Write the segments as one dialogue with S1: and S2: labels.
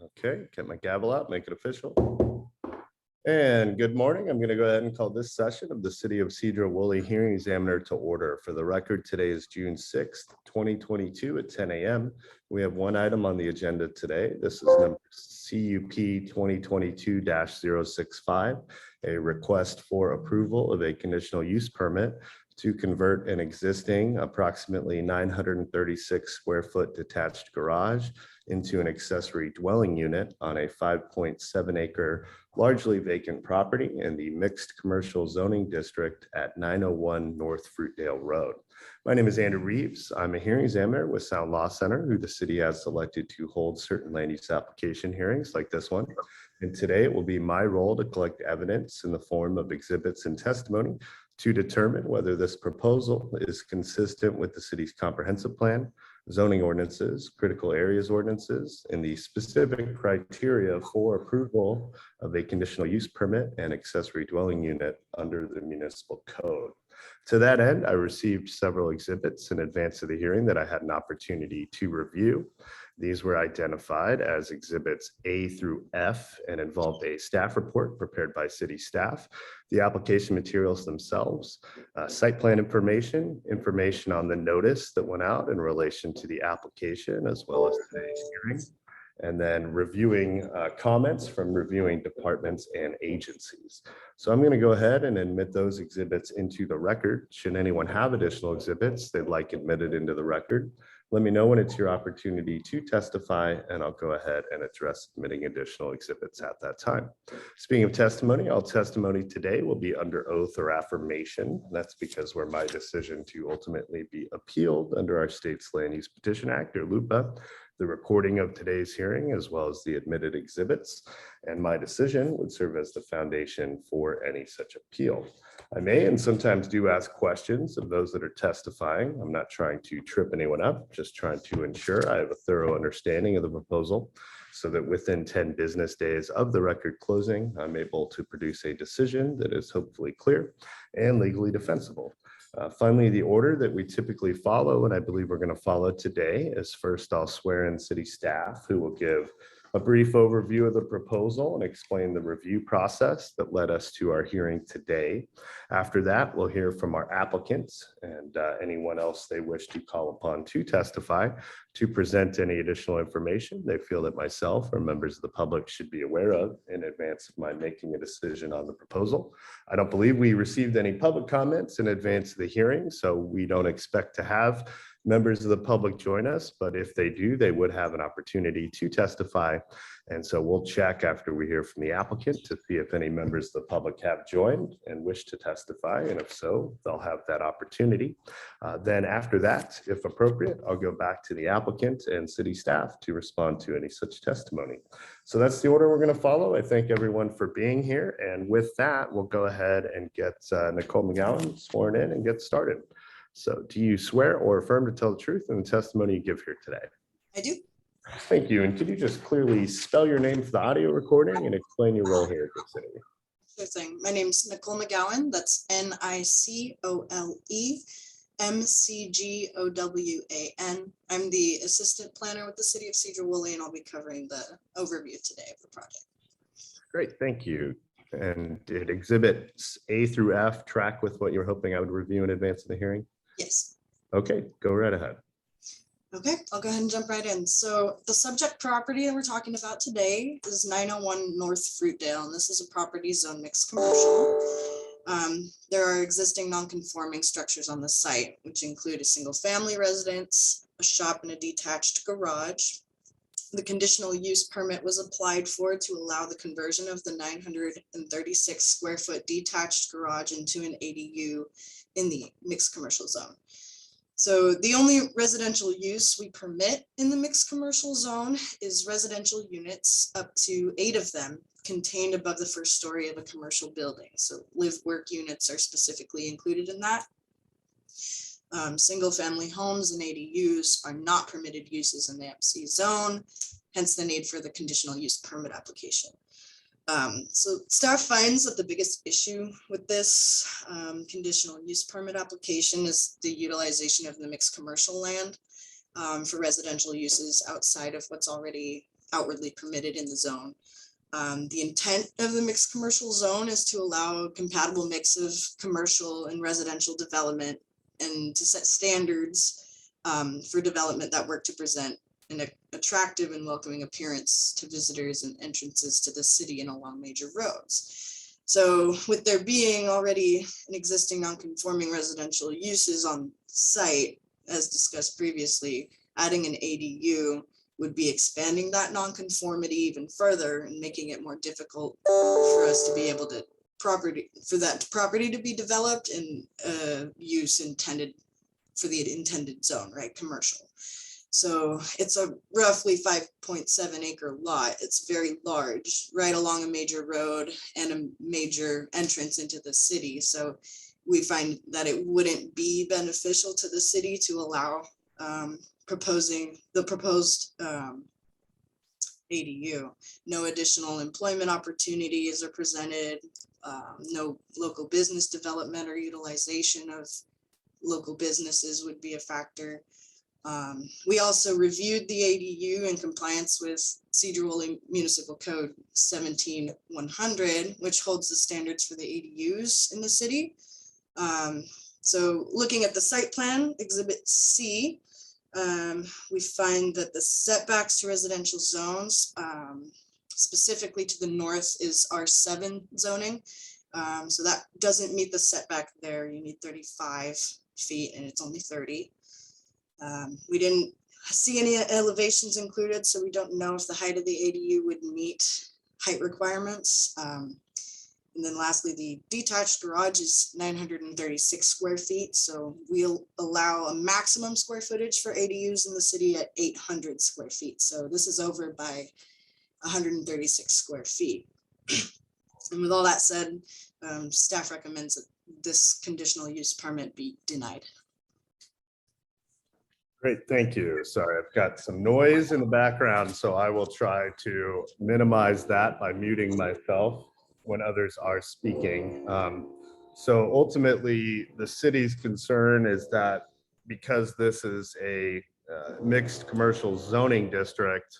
S1: Okay, get my gavel out, make it official. And good morning. I'm going to go ahead and call this session of the City of Sedro-Woolley Hearing Examiner to order. For the record, today is June 6th, 2022 at 10 a.m. We have one item on the agenda today. This is number CUP-2022-065, a request for approval of a conditional use permit to convert an existing approximately 936 square foot detached garage into an accessory dwelling unit on a 5.7 acre largely vacant property in the mixed commercial zoning district at 901 North Fruitdale Road. My name is Andrew Reeves. I'm a hearing examiner with Sound Law Center, who the city has selected to hold certain land use application hearings like this one. And today it will be my role to collect evidence in the form of exhibits and testimony to determine whether this proposal is consistent with the city's comprehensive plan, zoning ordinances, critical areas ordinances, and the specific criteria for approval of a conditional use permit and accessory dwelling unit under the municipal code. To that end, I received several exhibits in advance of the hearing that I had an opportunity to review. These were identified as exhibits A through F and involved a staff report prepared by city staff, the application materials themselves, site plan information, information on the notice that went out in relation to the application, as well as today's hearing, and then reviewing comments from reviewing departments and agencies. So I'm going to go ahead and admit those exhibits into the record. Should anyone have additional exhibits they'd like admitted into the record, let me know when it's your opportunity to testify, and I'll go ahead and address submitting additional exhibits at that time. Speaking of testimony, all testimony today will be under oath or affirmation. That's because were my decision to ultimately be appealed under our state's Land Use Petition Act, or LUPA, the recording of today's hearing, as well as the admitted exhibits, and my decision would serve as the foundation for any such appeal. I may and sometimes do ask questions of those that are testifying. I'm not trying to trip anyone up, just trying to ensure I have a thorough understanding of the proposal so that within 10 business days of the record closing, I'm able to produce a decision that is hopefully clear and legally defensible. Finally, the order that we typically follow, and I believe we're going to follow today, is first I'll swear in city staff, who will give a brief overview of the proposal and explain the review process that led us to our hearing today. After that, we'll hear from our applicants and anyone else they wish to call upon to testify to present any additional information they feel that myself or members of the public should be aware of in advance of my making a decision on the proposal. I don't believe we received any public comments in advance of the hearing, so we don't expect to have members of the public join us, but if they do, they would have an opportunity to testify. And so we'll check after we hear from the applicant to see if any members of the public have joined and wish to testify. And if so, they'll have that opportunity. Then after that, if appropriate, I'll go back to the applicant and city staff to respond to any such testimony. So that's the order we're going to follow. I thank everyone for being here. And with that, we'll go ahead and get Nicole McGowan sworn in and get started. So do you swear or affirm to tell the truth in the testimony you give here today?
S2: I do.
S1: Thank you. And could you just clearly spell your name for the audio recording and explain your role here at the city?
S2: Sure thing. My name's Nicole McGowan. That's NICOLE-MCGOWAN. I'm the assistant planner with the city of Sedro-Woolley, and I'll be covering the overview today of the project.
S1: Great. Thank you. And did exhibits A through F track with what you were hoping I would review in advance of the hearing?
S2: Yes.
S1: Okay, go right ahead.
S2: Okay, I'll go ahead and jump right in. So the subject property that we're talking about today is 901 North Fruitdale, and this is a property zone mixed commercial. There are existing non-conforming structures on the site, which include a single family residence, a shop, and a detached garage. The conditional use permit was applied for to allow the conversion of the 936 square foot detached garage into an ADU in the mixed commercial zone. So the only residential use we permit in the mixed commercial zone is residential units, up to 8 of them, contained above the first story of a commercial building. So live work units are specifically included in that. Single family homes and ADUs are not permitted uses in the MC zone, hence the need for the conditional use permit application. So staff finds that the biggest issue with this conditional use permit application is the utilization of the mixed commercial land for residential uses outside of what's already outwardly permitted in the zone. The intent of the mixed commercial zone is to allow a compatible mix of commercial and residential development and to set standards for development that work to present an attractive and welcoming appearance to visitors and entrances to the city and along major roads. So with there being already an existing non-conforming residential uses on site, as discussed previously, adding an ADU would be expanding that nonconformity even further and making it more difficult for us to be able to for that property to be developed in use intended for the intended zone, right? Commercial. So it's a roughly 5.7 acre lot. It's very large, right along a major road and a major entrance into the city. So we find that it wouldn't be beneficial to the city to allow the proposed ADU. No additional employment opportunities are presented. No local business development or utilization of local businesses would be a factor. We also reviewed the ADU in compliance with Sedro-Woolley Municipal Code 17100, which holds the standards for the ADUs in the city. So looking at the site plan, Exhibit C, we find that the setbacks to residential zones, specifically to the north, is R7 zoning. So that doesn't meet the setback there. You need 35 feet and it's only 30. We didn't see any elevations included, so we don't know if the height of the ADU would meet height requirements. And then lastly, the detached garage is 936 square feet. So we'll allow a maximum square footage for ADUs in the city at 800 square feet. So this is over by 136 square feet. And with all that said, staff recommends that this conditional use permit be denied.
S1: Great, thank you. Sorry, I've got some noise in the background, so I will try to minimize that by muting myself when others are speaking. So ultimately, the city's concern is that because this is a mixed commercial zoning district,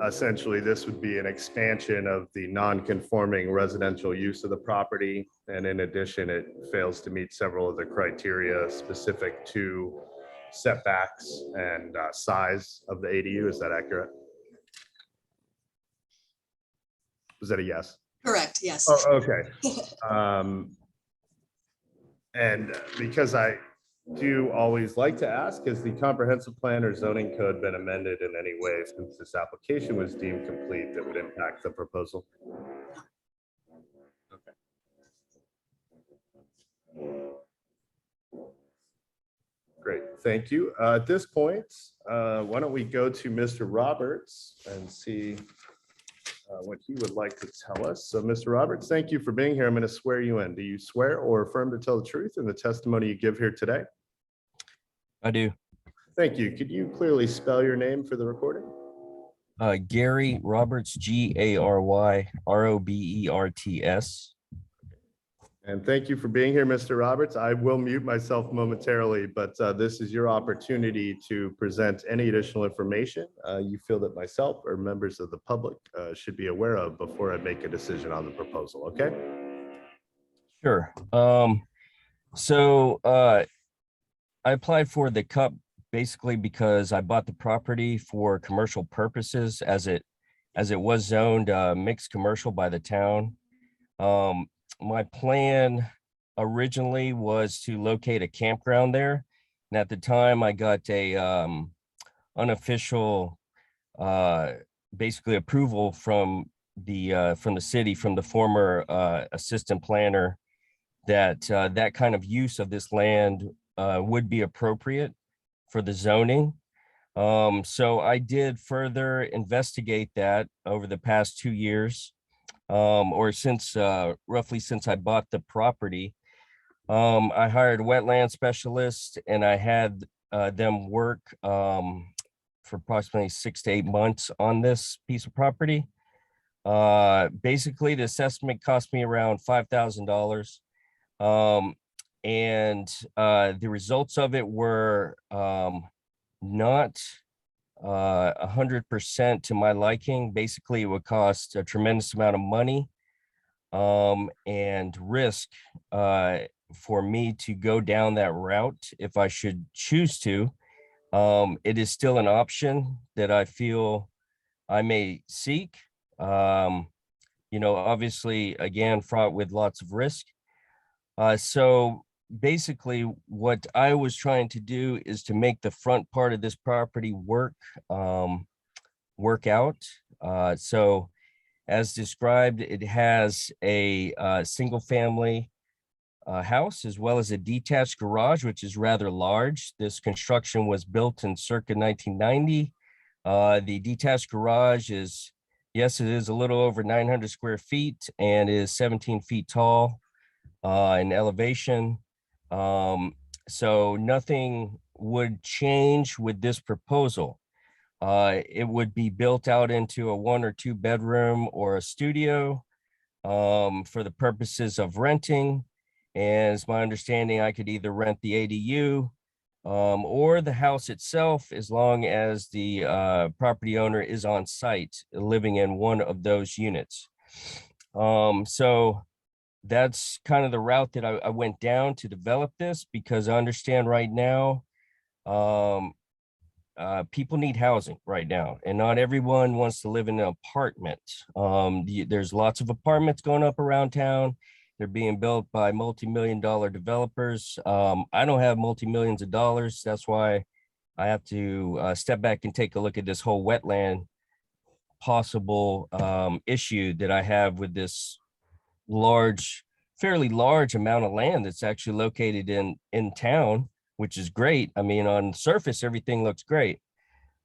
S1: essentially this would be an expansion of the non-conforming residential use of the property. And in addition, it fails to meet several of the criteria specific to setbacks and size of the ADU. Is that accurate? Was that a yes?
S2: Correct, yes.
S1: Oh, okay. And because I do always like to ask, has the comprehensive plan or zoning code been amended in any way since this application was deemed complete that would impact the proposal? Okay. Great, thank you. At this point, why don't we go to Mr. Roberts and see what he would like to tell us. So Mr. Roberts, thank you for being here. I'm going to swear you in. Do you swear or affirm to tell the truth in the testimony you give here today?
S3: I do.
S1: Thank you. Could you clearly spell your name for the recording?
S3: Gary Roberts, G-A-R-Y-R-O-B-E-R-T-S.
S1: And thank you for being here, Mr. Roberts. I will mute myself momentarily, but this is your opportunity to present any additional information you feel that myself or members of the public should be aware of before I make a decision on the proposal, okay?
S3: Sure. I applied for the CUP basically because I bought the property for commercial purposes as it was zoned mixed commercial by the town. My plan originally was to locate a campground there. And at the time I got a unofficial basically approval from the city, from the former assistant planner, that that kind of use of this land would be appropriate for the zoning. So I did further investigate that over the past 2 years. Or since roughly since I bought the property. I hired a wetland specialist and I had them work for approximately 6 to 8 months on this piece of property. Basically, the assessment cost me around $5,000. And the results of it were not 100% to my liking. Basically, it would cost a tremendous amount of money and risk for me to go down that route if I should choose to. It is still an option that I feel I may seek. Obviously, again, fraught with lots of risk. So basically, what I was trying to do is to make the front part of this property work out. So as described, it has a single family house as well as a detached garage, which is rather large. This construction was built in circa 1990. The detached garage is, yes, it is a little over 900 square feet and is 17 feet tall in elevation. So nothing would change with this proposal. It would be built out into a 1 or 2 bedroom or a studio for the purposes of renting. And it's my understanding I could either rent the ADU or the house itself, as long as the property owner is on site living in one of those units. So that's kind of the route that I went down to develop this, because I understand right now people need housing right now, and not everyone wants to live in an apartment. There's lots of apartments going up around town. They're being built by multi-million-dollar developers. I don't have multi-millions of dollars. That's why I have to step back and take a look at this whole wetland possible issue that I have with this fairly large amount of land that's actually located in town, which is great. I mean, on the surface, everything looks great.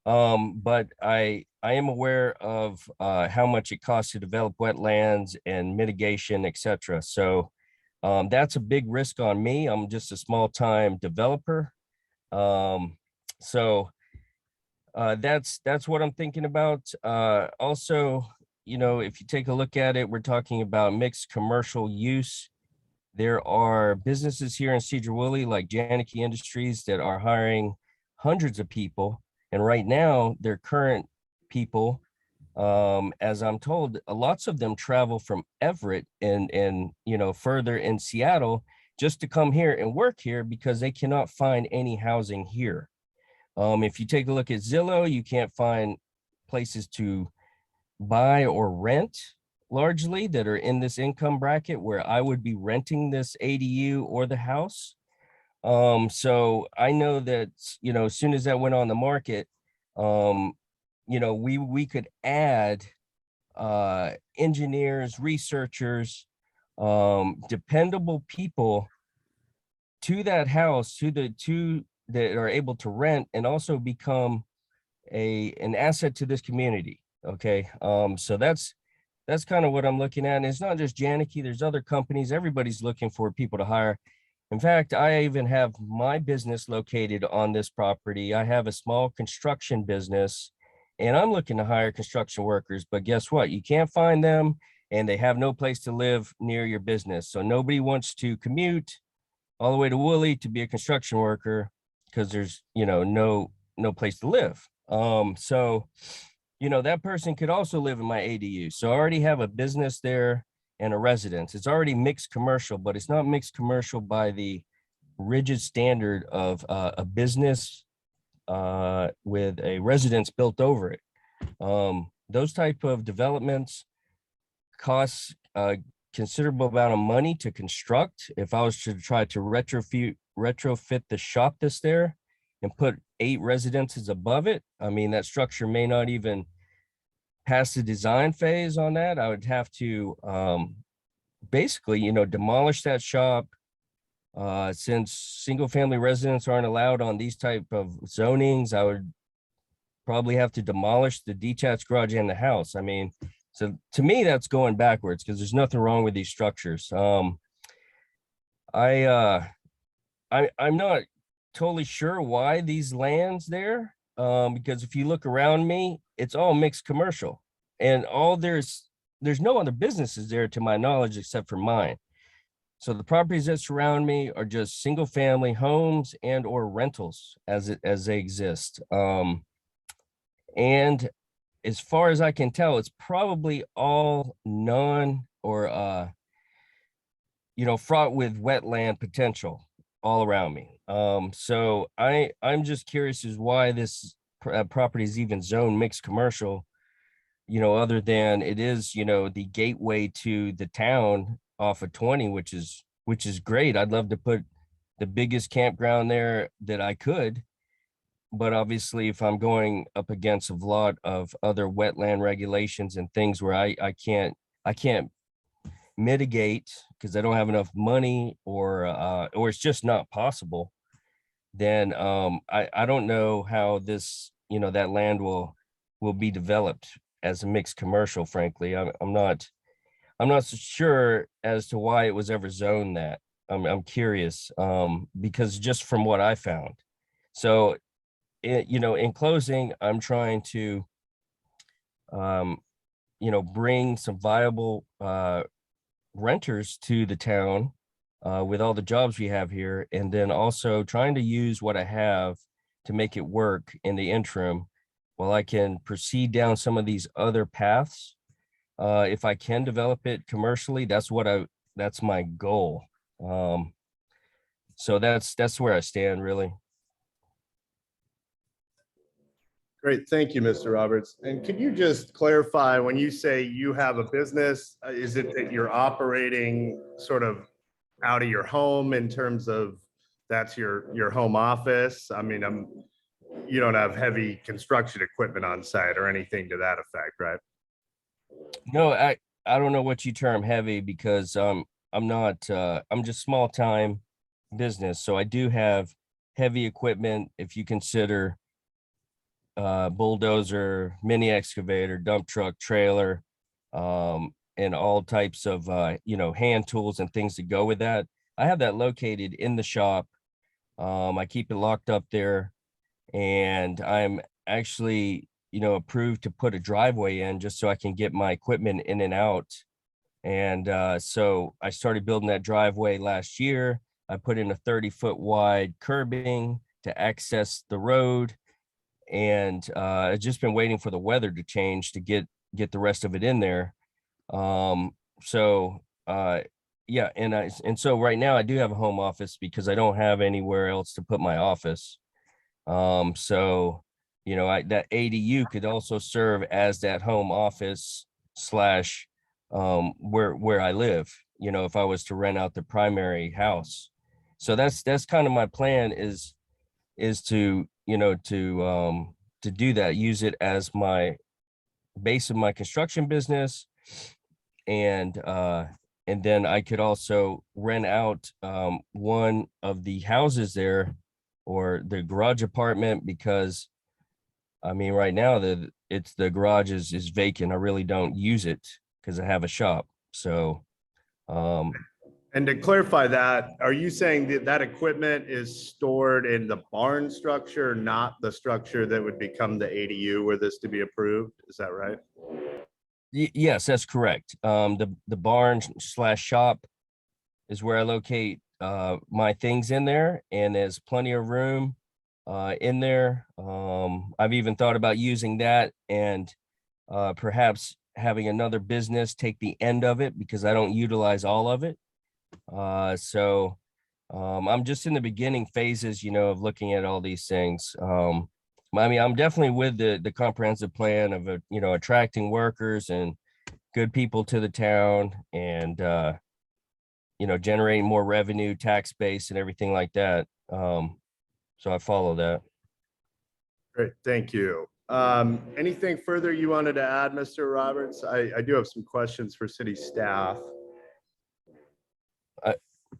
S3: But I am aware of how much it costs to develop wetlands and mitigation, etc. So that's a big risk on me. I'm just a small time developer. So that's what I'm thinking about. Also, if you take a look at it, we're talking about mixed commercial use. There are businesses here in Sedro-Woolley like Janicki Industries that are hiring hundreds of people. And right now, their current people, as I'm told, lots of them travel from Everett and further in Seattle just to come here and work here because they cannot find any housing here. If you take a look at Zillow, you can't find places to buy or rent largely that are in this income bracket where I would be renting this ADU or the house. So I know that, as soon as that went on the market, we could add engineers, researchers, dependable people to that house, to the two that are able to rent and also become an asset to this community. Okay. So that's kind of what I'm looking at. And it's not just Janicki, there's other companies. Everybody's looking for people to hire. In fact, I even have my business located on this property. I have a small construction business and I'm looking to hire construction workers, but guess what? You can't find them and they have no place to live near your business. So nobody wants to commute all the way to Woolley to be a construction worker because there's, no place to live. So that person could also live in my ADU. So I already have a business there and a residence. It's already mixed commercial, but it's not mixed commercial by the rigid standard of a business with a residence built over it. Those type of developments cost a considerable amount of money to construct. If I was to try to retrofit the shop that's there and put 8 residences above it, I mean, that structure may not even pass the design phase on that. I would have to basically, demolish that shop. Since single family residents aren't allowed on these type of zonings, I would probably have to demolish the detached garage and the house. I mean, so to me, that's going backwards because there's nothing wrong with these structures. I'm not totally sure why these lands there, because if you look around me, it's all mixed commercial, and there's no other businesses there to my knowledge except for mine. So the properties that surround me are just single family homes and or rentals as they exist. And as far as I can tell, it's probably all non or fraught with wetland potential all around me. So I'm just curious as why this property is even zoned mixed commercial, other than it is, the gateway to the town off of 20, which is great. I'd love to put the biggest campground there that I could. But obviously, if I'm going up against a lot of other wetland regulations and things where I can't mitigate because I don't have enough money or it's just not possible, then I don't know how this, that land will be developed as a mixed commercial, frankly. I'm not so sure as to why it was ever zoned that. I'm curious because just from what I found. So in closing, I'm trying to bring some viable renters to the town with all the jobs we have here, and then also trying to use what I have to make it work in the interim while I can proceed down some of these other paths. If I can develop it commercially, that's my goal. So that's where I stand, really.
S1: Great, thank you, Mr. Roberts. And could you just clarify, when you say you have a business, is it that you're operating sort of out of your home in terms of that's your home office? I mean, you don't have heavy construction equipment on site or anything to that effect, right?
S3: No, I don't know what you term heavy because I'm not I'm just small time business. So I do have heavy equipment if you consider bulldozer, mini excavator, dump truck, trailer, and all types of hand tools and things that go with that. I have that located in the shop. I keep it locked up there, and I'm actually approved to put a driveway in just so I can get my equipment in and out. And so I started building that driveway last year. I put in a 30-foot wide curbing to access the road, and I've just been waiting for the weather to change to get the rest of it in there. So yeah, and so right now I do have a home office because I don't have anywhere else to put my office. So that ADU could also serve as that home office slash where I live, if I was to rent out the primary house. So that's kind of my plan is to to do that, use it as my base of my construction business, and then I could also rent out one of the houses there or the garage apartment, because I mean right now the garage is vacant. I really don't use it because I have a shop. So
S1: And to clarify that, are you saying that that equipment is stored in the barn structure, not the structure that would become the ADU were this to be approved? Is that right?
S3: yes, that's correct. The barn slash shop is where I locate my things in there, and there's plenty of room in there. I've even thought about using that and perhaps having another business take the end of it because I don't utilize all of it. So I'm just in the beginning phases, of looking at all these things. I mean, I'm definitely with the comprehensive plan of attracting workers and good people to the town, and generating more revenue, tax base, and everything like that. So I follow that.
S1: Great, thank you. Anything further you wanted to add, Mr. Roberts? I do have some questions for city staff.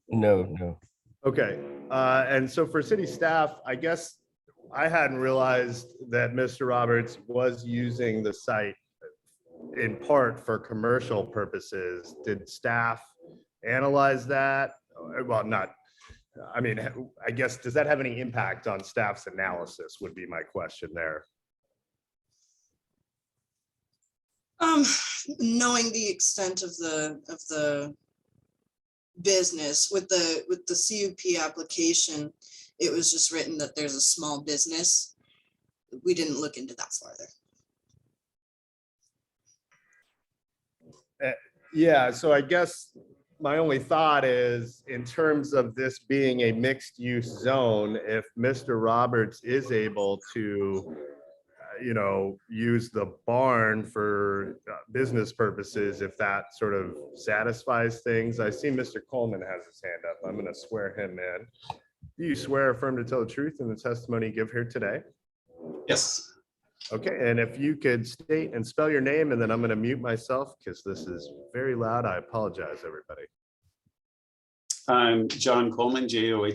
S3: No.
S1: Okay, and so for city staff, I guess I hadn't realized that Mr. Roberts was using the site in part for commercial purposes. Did staff analyze that? Well, not, I mean, I guess, does that have any impact on staff's analysis would be my question there.
S2: Knowing the extent of the business with the CUP application, it was just written that there's a small business. We didn't look into that farther.
S1: Yeah, so I guess my only thought is in terms of this being a mixed use zone, if Mr. Roberts is able to, use the barn for business purposes, if that sort of satisfies things. I see Mr. Coleman has his hand up. I'm going to swear him in. Do you swear affirm to tell the truth in the testimony you give here today?
S4: Yes.
S1: Okay, and if you could state and spell your name, and then I'm going to mute myself because this is very loud. I apologize, everybody.
S4: I'm John Coleman, John-Coleman.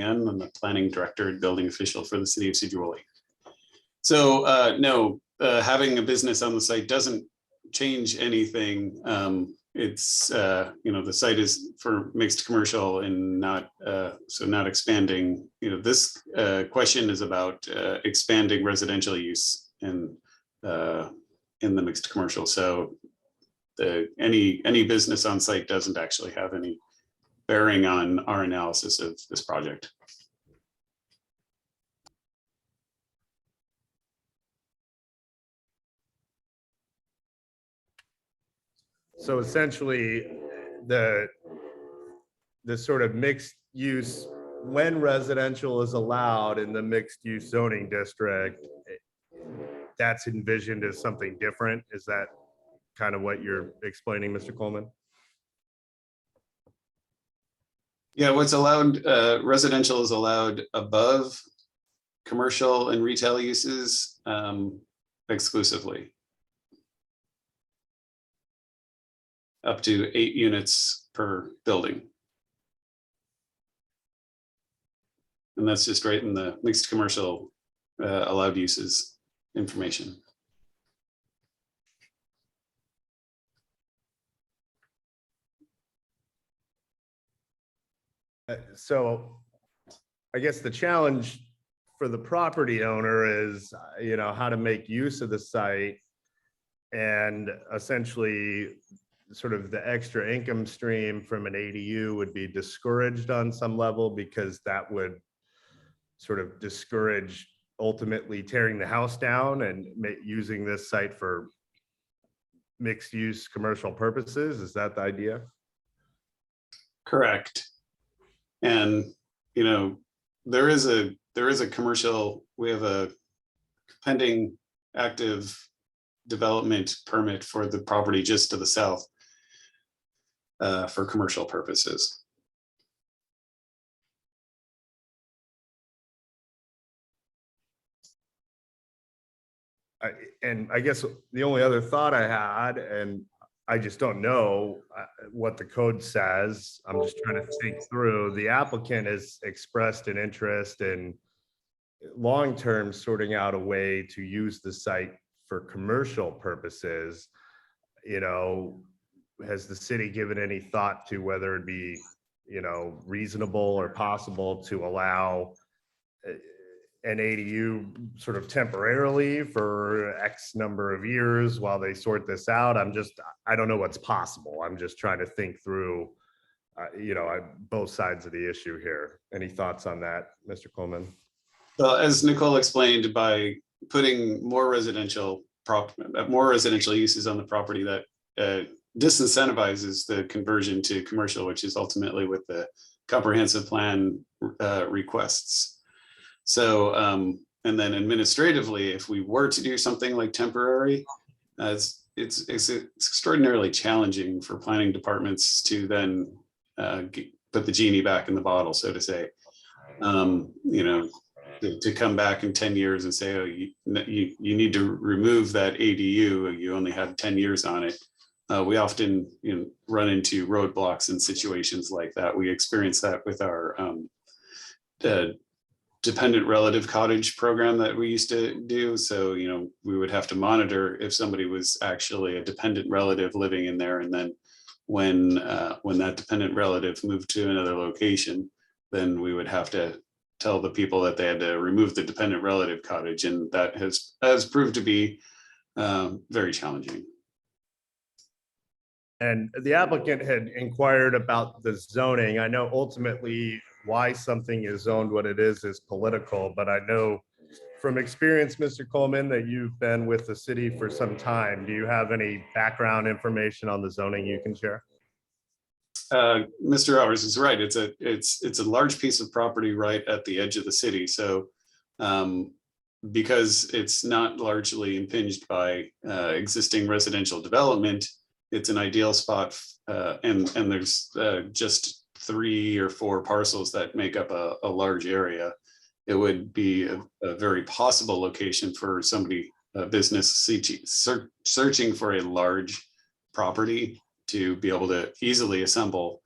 S4: I'm the planning director and building official for the city of Sedro-Woolley. So no, having a business on the site doesn't change anything. It's, the site is for mixed commercial and not, so not expanding. This question is about expanding residential use in the mixed commercial. So any business on site doesn't actually have any bearing on our analysis of this project.
S1: So essentially, the sort of mixed use, when residential is allowed in the mixed use zoning district, that's envisioned as something different. Is that kind of what you're explaining, Mr. Coleman?
S4: Yeah, what's allowed, residential is allowed above commercial and retail uses exclusively. Up to 8 units per building. And that's just right in the mixed commercial allowed uses information.
S1: So I guess the challenge for the property owner is, how to make use of the site, and essentially sort of the extra income stream from an ADU would be discouraged on some level, because that would sort of discourage ultimately tearing the house down and using this site for mixed use commercial purposes. Is that the idea?
S4: Correct. And there is a commercial, we have a pending active development permit for the property just to the south for commercial purposes.
S1: And I guess the only other thought I had, and I just don't know what the code says, I'm just trying to think through, the applicant has expressed an interest in long-term sorting out a way to use the site for commercial purposes. Has the city given any thought to whether it'd be, reasonable or possible to allow an ADU sort of temporarily for X number of years while they sort this out? I don't know what's possible. I'm just trying to think through, both sides of the issue here. Any thoughts on that, Mr. Coleman?
S4: Well, as Nicole explained, by putting more residential uses on the property, that disincentivizes the conversion to commercial, which is ultimately what the comprehensive plan requests. So, and then administratively, if we were to do something like temporary, it's extraordinarily challenging for planning departments to then put the genie back in the bottle, so to say. To come back in 10 years and say, oh, you need to remove that ADU, you only have 10 years on it. We often run into roadblocks in situations like that. We experience that with our dependent relative cottage program that we used to do. So, we would have to monitor if somebody was actually a dependent relative living in there. And then when that dependent relative moved to another location, then we would have to tell the people that they had to remove the dependent relative cottage. And that has proved to be very challenging.
S1: And the applicant had inquired about the zoning. I know ultimately why something is zoned what it is political, but I know from experience, Mr. Coleman, that you've been with the city for some time, do you have any background information on the zoning you can share?
S4: Mr. Roberts is right. It's a large piece of property right at the edge of the city. So because it's not largely impinged by existing residential development, it's an ideal spot. And there's just 3 or 4 parcels that make up a large area. It would be a very possible location for somebody, a business searching for a large property to be able to easily assemble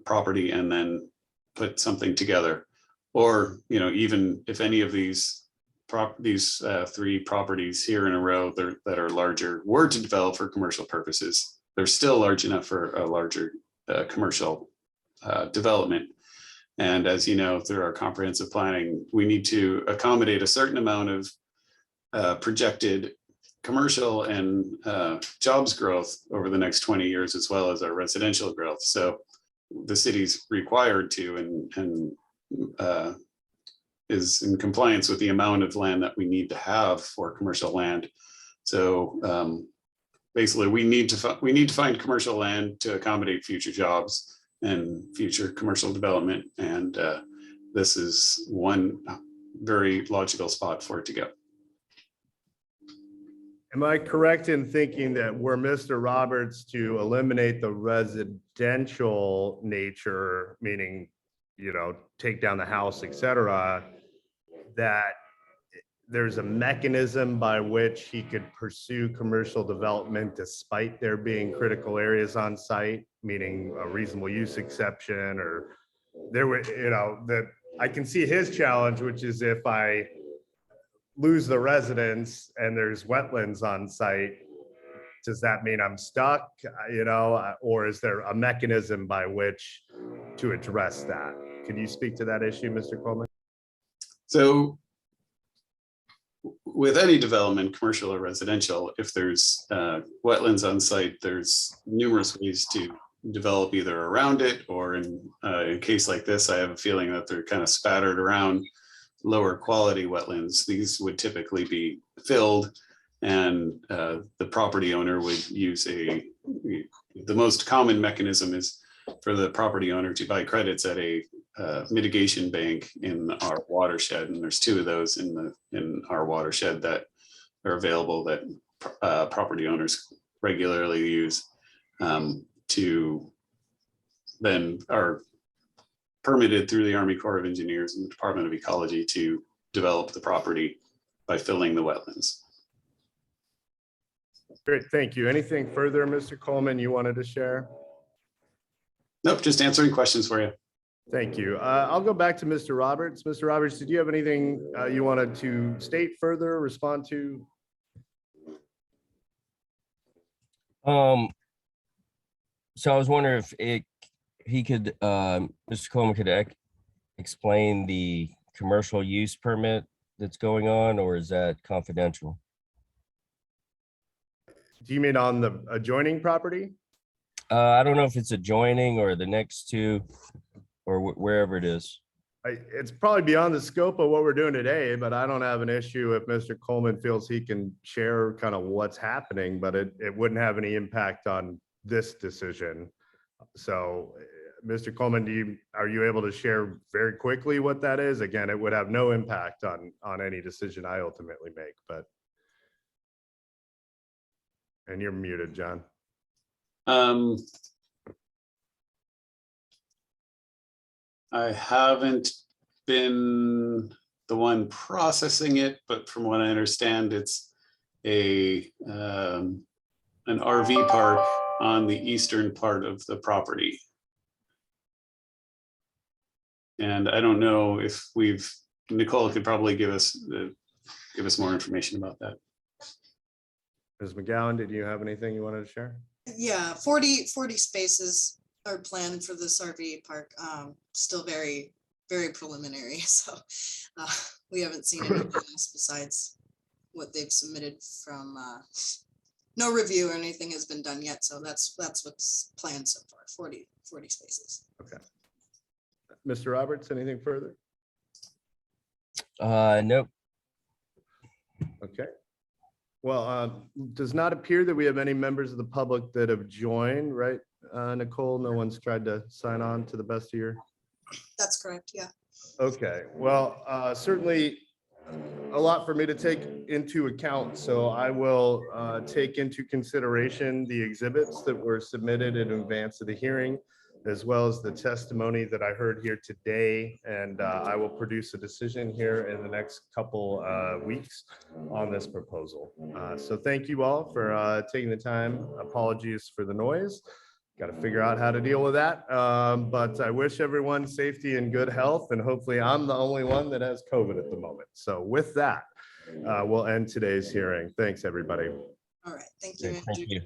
S4: property and then put something together. Or, you know, even if any of these 3 properties here in a row that are larger were to develop for commercial purposes, they're still large enough for a larger commercial development. And as you know, through our comprehensive planning, we need to accommodate a certain amount of projected commercial and jobs growth over the next 20 years, as well as our residential growth. So the city's required to and is in compliance with the amount of land that we need to have for commercial land. So basically, we need to find commercial land to accommodate future jobs and future commercial development. And this is one very logical spot for it to go.
S1: Am I correct in thinking that were Mr. Roberts to eliminate the residential nature, meaning, you know, take down the house, et cetera, that there's a mechanism by which he could pursue commercial development despite there being critical areas on site, meaning a reasonable use exception, or there were, you know, that I can see his challenge, which is if I lose the residents and there's wetlands on site, does that mean I'm stuck, you know, or is there a mechanism by which to address that? Can you speak to that issue, Mr. Coleman?
S4: So with any development, commercial or residential, if there's wetlands on site, there's numerous ways to develop either around it, or in a case like this, I have a feeling that they're kind of spattered around lower quality wetlands. These would typically be filled, and the property owner would use the most common mechanism is for the property owner to buy credits at a mitigation bank in our watershed, and there's 2 of those in our watershed that are available that property owners regularly use to then are permitted through the Army Corps of Engineers and the Department of Ecology to develop the property by filling the wetlands.
S1: Great, thank you. Anything further, Mr. Coleman, you wanted to share?
S4: Nope, just answering questions for you.
S1: Thank you. I'll go back to Mr. Roberts. Mr. Roberts, did you have anything you wanted to state further, respond to?
S3: So I was wondering if he could, Mr. Coleman could explain the commercial use permit that's going on, or is that confidential?
S1: Do you mean on the adjoining property?
S3: I don't know if it's adjoining or the next 2 or wherever it is.
S1: It's probably beyond the scope of what we're doing today, but I don't have an issue if Mr. Coleman feels he can share kind of what's happening, but it wouldn't have any impact on this decision. So, Mr. Coleman, are you able to share very quickly what that is? Again, it would have no impact on any decision I ultimately make, but. And you're muted, John.
S4: I haven't been the one processing it, but from what I understand, it's an RV park on the eastern part of the property. And I don't know if Nicole could probably give us more information about that.
S1: Ms. McGowan, did you have anything you wanted to share?
S2: Yeah, 40 spaces are planned for this RV park. Still very, very preliminary. So we haven't seen anything else besides what they've submitted from, no review or anything has been done yet. So that's what's planned so far, 40 spaces.
S1: Okay. Mr. Roberts, anything further?
S3: Nope.
S1: Okay. Well, does not appear that we have any members of the public that have joined, right? Nicole, no one's tried to sign on to the best of your.
S2: That's correct, yeah.
S1: Okay, well, certainly a lot for me to take into account. So I will take into consideration the exhibits that were submitted in advance of the hearing, as well as the testimony that I heard here today. And I will produce a decision here in the next couple weeks on this proposal. So thank you all for taking the time. Apologies for the noise. Got to figure out how to deal with that. But I wish everyone safety and good health, and hopefully I'm the only one that has COVID at the moment. So with that, we'll end today's hearing. Thanks, everybody.
S2: All right, thank you.
S3: Thank
S2: Andrew.
S3: you.